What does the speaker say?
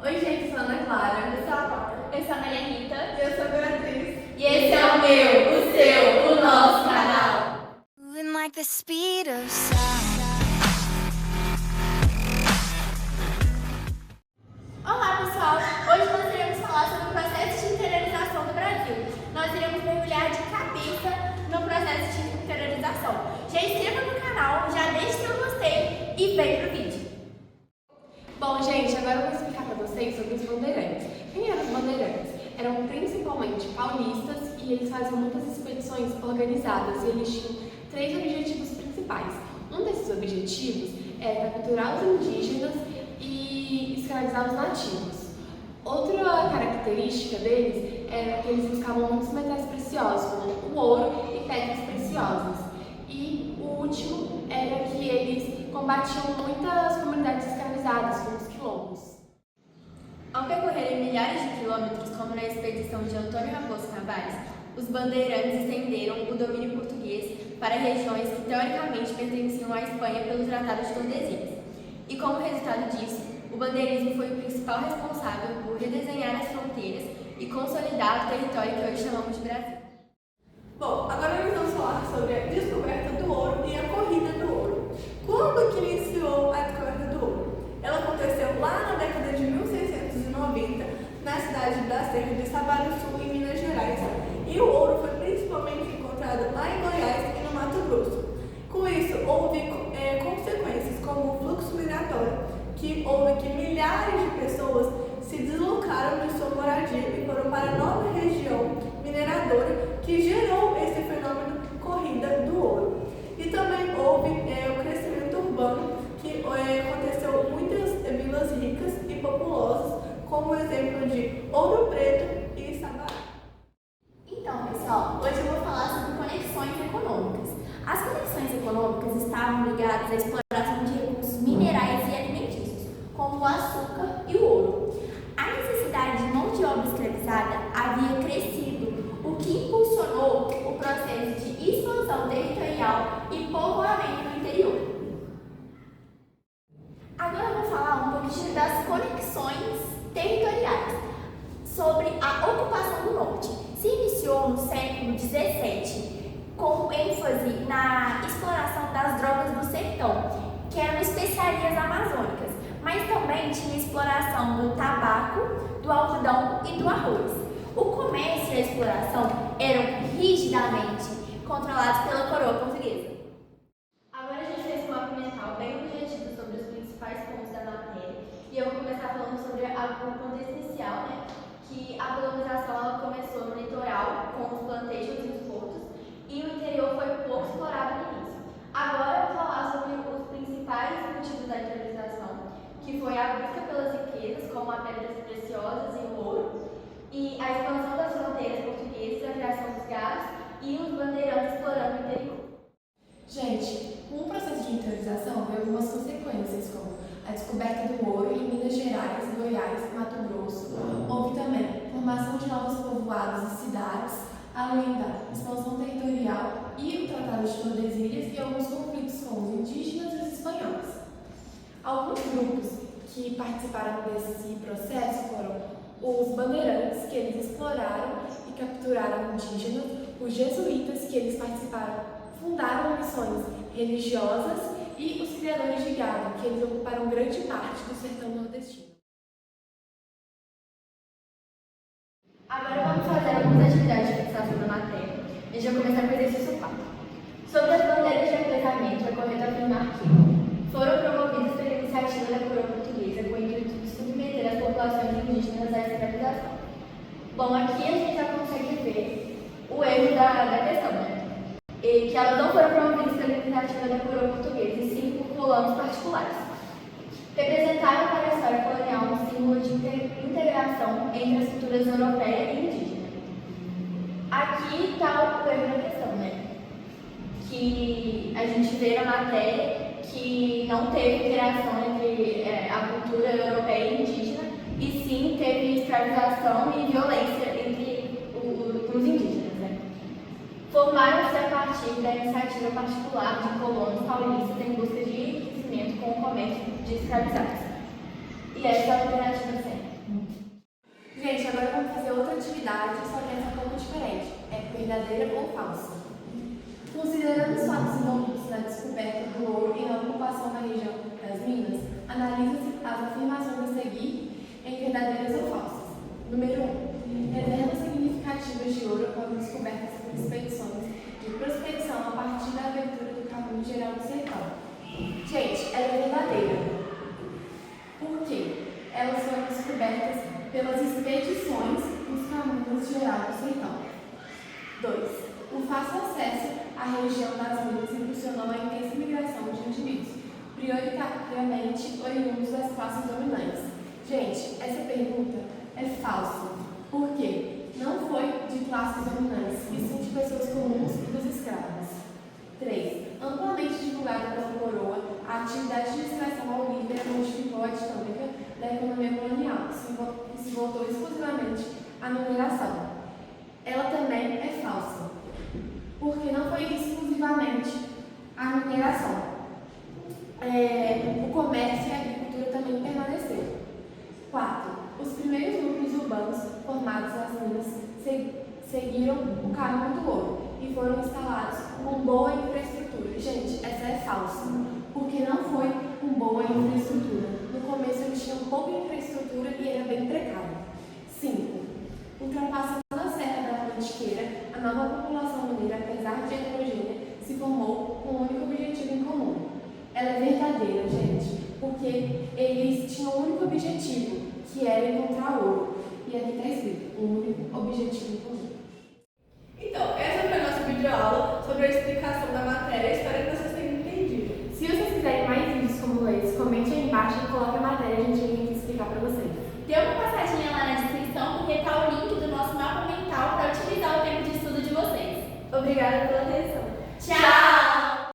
Oi, gente, eu sou a Ana Clara. Eu sou a Clara. Eu sou a Maria Rita. E eu sou a Beatriz. E esse é o meu, o seu, o nosso canal. Moving like the speed of sound. Olá, pessoal! Hoje nós iremos falar sobre o processo de interiorização do Brasil. Nós iremos mergulhar de cabeça no processo de interiorização. Já inscreva no canal, já deixe seu gostei e vem pro vídeo. Bom, gente, agora eu vou explicar para vocês sobre os bandeirantes. Quem eram os bandeirantes? Eram principalmente paulistas e eles faziam muitas expedições organizadas e eles tinham 3 objetivos principais. Um desses objetivos era capturar os indígenas e escravizar os nativos. Outra característica deles era que eles buscavam muitos metais preciosos, como o ouro e pedras preciosas. E o último era que eles combatiam muitas comunidades escravizadas, como os quilombos. Ao percorrerem milhares de quilômetros, como na expedição de Antônio Raposo Tavares, os bandeirantes estenderam o domínio português para regiões que teoricamente pertenciam à Espanha pelo Tratado de Tordesilhas. E como resultado disso, o bandeirismo foi o principal responsável por redesenhar as fronteiras e consolidar o território que hoje chamamos de Brasil. Bom, agora nós vamos falar sobre a descoberta do ouro e a corrida do ouro. Quando que iniciou a descoberta do ouro? Ela aconteceu lá na década de 1690, na cidade da Serra de Sabarussu, em Minas Gerais. E o ouro foi principalmente encontrado lá em Goiás e no Mato Grosso. Com isso, houve consequências como o fluxo migratório, que houve que milhares de pessoas se deslocaram de sua moradia e foram para a nova região mineradora, que gerou esse fenômeno corrida do ouro. E também houve o crescimento urbano, que aconteceu em muitas vilas ricas e populosas, como o exemplo de Ouro Preto e Sabará. Então, pessoal, hoje eu vou falar sobre conexões econômicas. As conexões econômicas estavam ligadas à exploração de recursos minerais e alimentícios, como o açúcar e o ouro. A necessidade de mão de obra escravizada havia crescido, o que impulsionou o processo de expansão territorial e povoamento no interior. Agora eu vou falar um pouquinho das conexões territoriais, sobre a ocupação do norte. Se iniciou no século XVII, com ênfase na exploração das drogas do sertão, que eram especiarias amazônicas, mas também tinha exploração do tabaco, do algodão e do arroz. O comércio e a exploração eram rigidamente controlados pela coroa portuguesa. Agora a gente fez um mapa mental bem objetivo sobre os principais pontos da matéria e eu vou começar falando sobre o contexto inicial, que a colonização ela começou no litoral, com os plantejos e os portos, e o interior foi pouco explorado no início. Agora eu vou falar sobre os principais motivos da interiorização, que foi a busca pelas riquezas, como as pedras preciosas e o ouro, e a expansão das fronteiras portuguesas, a criação dos gados e os bandeirantes explorando o interior. Gente, com o processo de interiorização veio algumas consequências, como a descoberta do ouro em Minas Gerais, Goiás e Mato Grosso. Houve também formação de novos povoados e cidades, além da expansão territorial e o Tratado de Tordesilhas e alguns conflitos com os indígenas e os espanhóis. Alguns grupos que participaram desse processo foram os bandeirantes, que eles exploraram e capturaram indígenas, os jesuítas, que eles fundaram missões religiosas, e os criadores de gado, que eles ocuparam grande parte do sertão nordestino. Agora vamos fazer algumas atividades de fixação da matéria. A gente vai começar com o exercício 4. Sobre as bandeiras de revezamento, é correto afirmar que foram promovidas pela iniciativa da coroa portuguesa com o intuito de submeter as populações indígenas à escravização. Bom, aqui a gente já consegue ver o erro da questão, e que elas não foram promovidas pela iniciativa da coroa portuguesa, e sim por colonos particulares. Representaram para a história colonial um símbolo de integração entre as culturas europeia e indígena. Aqui está o erro da questão, que a gente vê na matéria que não teve interação entre a cultura europeia e indígena, e sim teve escravização e violência entre os indígenas. Formaram-se a partir da iniciativa particular de colonos paulistas em busca de enriquecimento com o comércio de escravizados. E essa é a alternativa certa. outra atividade, só que essa é um pouco diferente. É verdadeira ou falsa? Considerando os fatos envolvidos na descoberta do ouro e na ocupação da região das minas, analisa-se as afirmações a seguir em verdadeiras ou falsas. Número 1. Reservas significativas de ouro foram descobertas por expedições de prospecção a partir da abertura do Caminho Geral do Sertão. Gente, ela é verdadeira. Por quê? Elas foram descobertas pelas expedições dos Caminhos Geral do Sertão. 2. O fácil acesso à região das minas impulsionou a intensa migração de indivíduos, prioritariamente oriundos das classes dominantes. Gente, essa pergunta é falsa. Por quê? Não foi de classes dominantes, e sim de pessoas comuns e dos escravos. 3. Amplamente divulgada pela coroa, a atividade de extração aurífera modificou a dinâmica da economia colonial, que se voltou exclusivamente à mineração. Ela também é falsa, porque não foi exclusivamente a mineração. O comércio e a agricultura também permaneceram. 4. Os primeiros núcleos urbanos formados nas minas seguiram o caminho do ouro e foram instalados com boa infraestrutura. Gente, essa é falsa, porque não foi com boa infraestrutura. No começo eles tinham pouca infraestrutura e era bem precário. 5. Ultrapassando a Serra da Mantiqueira, a nova população mineira, apesar de heterogênea, se formou com um único objetivo em comum. Ela é verdadeira, gente, porque eles tinham um único objetivo, que era encontrar ouro. E aqui está escrito, um único objetivo em comum. Então, essa foi a nossa videoaula sobre a explicação da matéria. Espero que vocês tenham entendido. Se vocês quiserem mais vídeos como esse, comente aí embaixo e coloque a matéria, a gente vem aqui explicar para vocês. Dê uma passadinha lá na descrição, porque está o link do nosso mapa mental para utilizar o tempo de estudo de vocês. Obrigada pela atenção. Tchau!